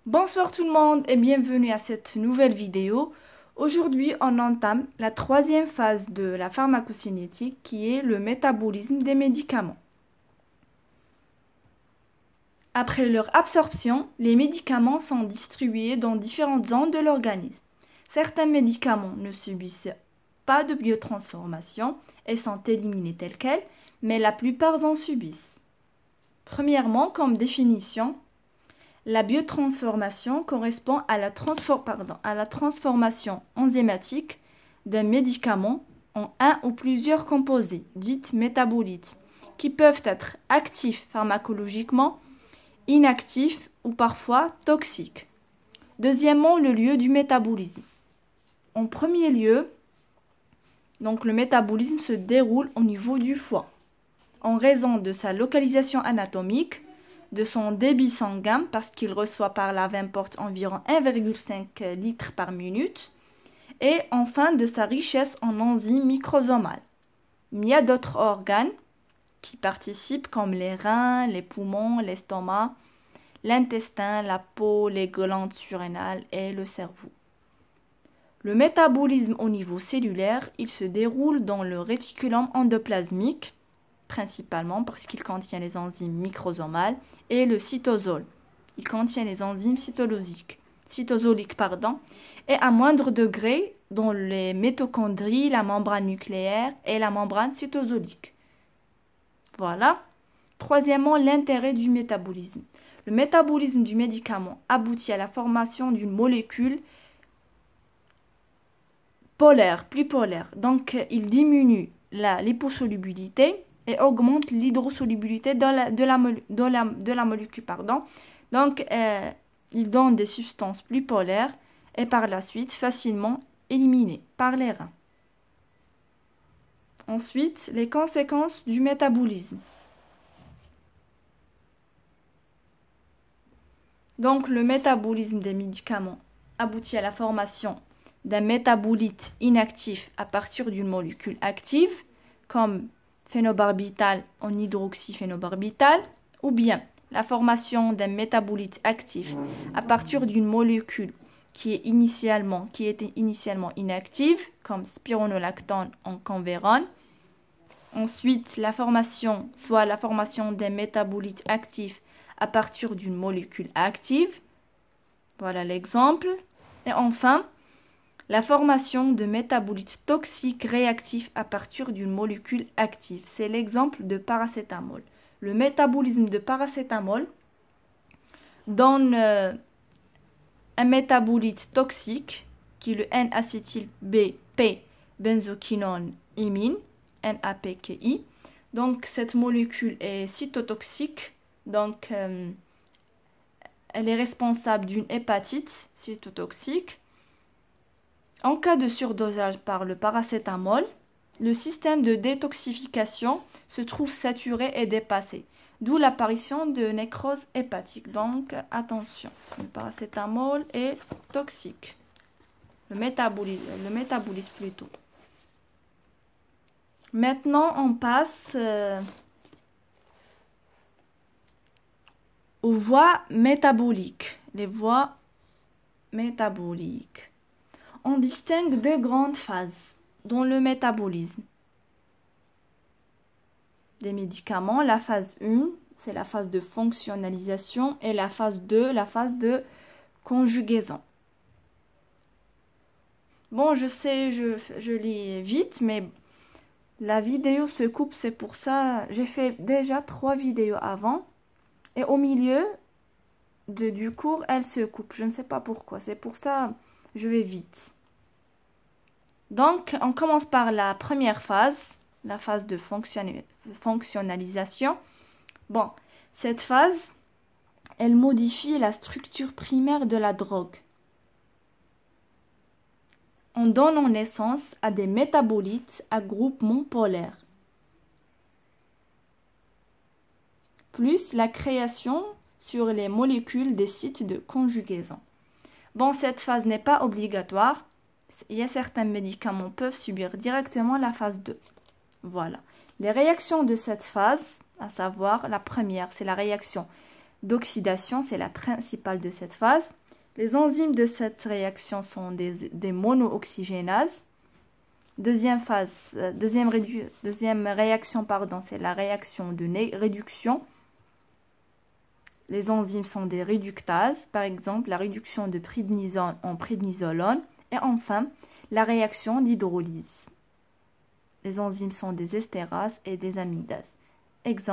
Bonsoir tout le monde et bienvenue à cette nouvelle vidéo. Aujourd'hui, on entame la troisième phase de la pharmacocinétique qui est le métabolisme des médicaments. Après leur absorption, les médicaments sont distribués dans différentes zones de l'organisme. Certains médicaments ne subissent pas de biotransformation et sont éliminés tels quels, mais la plupart en subissent. Premièrement, comme définition, la biotransformation correspond à la transformation enzymatique d'un médicament en un ou plusieurs composés, dites métabolites, qui peuvent être actifs pharmacologiquement, inactifs ou parfois toxiques. Deuxièmement, le lieu du métabolisme. En premier lieu, donc le métabolisme se déroule au niveau du foie. En raison de sa localisation anatomique, de son débit sanguin, parce qu'il reçoit par la veine porte environ 1,5 litres par minute, et enfin de sa richesse en enzymes microsomales. Il y a d'autres organes qui participent comme les reins, les poumons, l'estomac, l'intestin, la peau, les glandes surrénales et le cerveau. Le métabolisme au niveau cellulaire, il se déroule dans le réticulum endoplasmique, principalement parce qu'il contient les enzymes microsomales, et le cytosol. Il contient les enzymes cytosoliques, et à moindre degré dans les mitochondries, la membrane nucléaire et la membrane cytosolique. Voilà. Troisièmement, l'intérêt du métabolisme. Le métabolisme du médicament aboutit à la formation d'une molécule polaire, plus polaire. Donc, il diminue la liposolubilité et augmente l'hydrosolubilité de la molécule. Donc, il donne des substances plus polaires et par la suite facilement éliminées par les reins. Ensuite, les conséquences du métabolisme. Donc, le métabolisme des médicaments aboutit à la formation d'un métabolite inactif à partir d'une molécule active, comme phénobarbital en hydroxyphénobarbital, ou bien la formation d'un métabolite actif à partir d'une molécule qui était initialement inactive, comme spironolactone en convérone. Ensuite, la formation d'un métabolite actif à partir d'une molécule active. Voilà l'exemple. Et enfin, la formation de métabolites toxiques réactifs à partir d'une molécule active. C'est l'exemple de paracétamol. Le métabolisme de paracétamol donne un métabolite toxique qui est le N-acétyl-B-P-benzoquinone imine, NAPQI. Donc cette molécule est cytotoxique, donc elle est responsable d'une hépatite cytotoxique. En cas de surdosage par le paracétamol, le système de détoxification se trouve saturé et dépassé, d'où l'apparition de nécrose hépatique. Donc attention, le paracétamol est toxique. Le métabolisme plutôt. Maintenant, on passe aux voies métaboliques. Les voies métaboliques. On distingue deux grandes phases dans le métabolisme des médicaments. La phase 1, c'est la phase de fonctionnalisation, et la phase 2, la phase de conjugaison. Bon, je sais, je lis vite, mais la vidéo se coupe, c'est pour ça. J'ai fait déjà 3 vidéos avant, et au milieu du cours, elle se coupe. Je ne sais pas pourquoi, c'est pour ça je vais vite. Donc, on commence par la première phase, la phase de fonctionnalisation. Bon, cette phase, elle modifie la structure primaire de la drogue en donnant naissance à des métabolites à groupement polaire, plus la création sur les molécules des sites de conjugaison. Bon, cette phase n'est pas obligatoire. Il y a certains médicaments peuvent subir directement la phase 2. Voilà. Les réactions de cette phase, à savoir la première, c'est la réaction d'oxydation, c'est la principale de cette phase. Les enzymes de cette réaction sont des monooxygénases. Deuxième réaction, c'est la réaction de réduction. Les enzymes sont des réductases, par exemple la réduction de prédnisone en prédnisolone. Et enfin, la réaction d'hydrolyse. Les enzymes sont des estérases et des amidases. Exemple,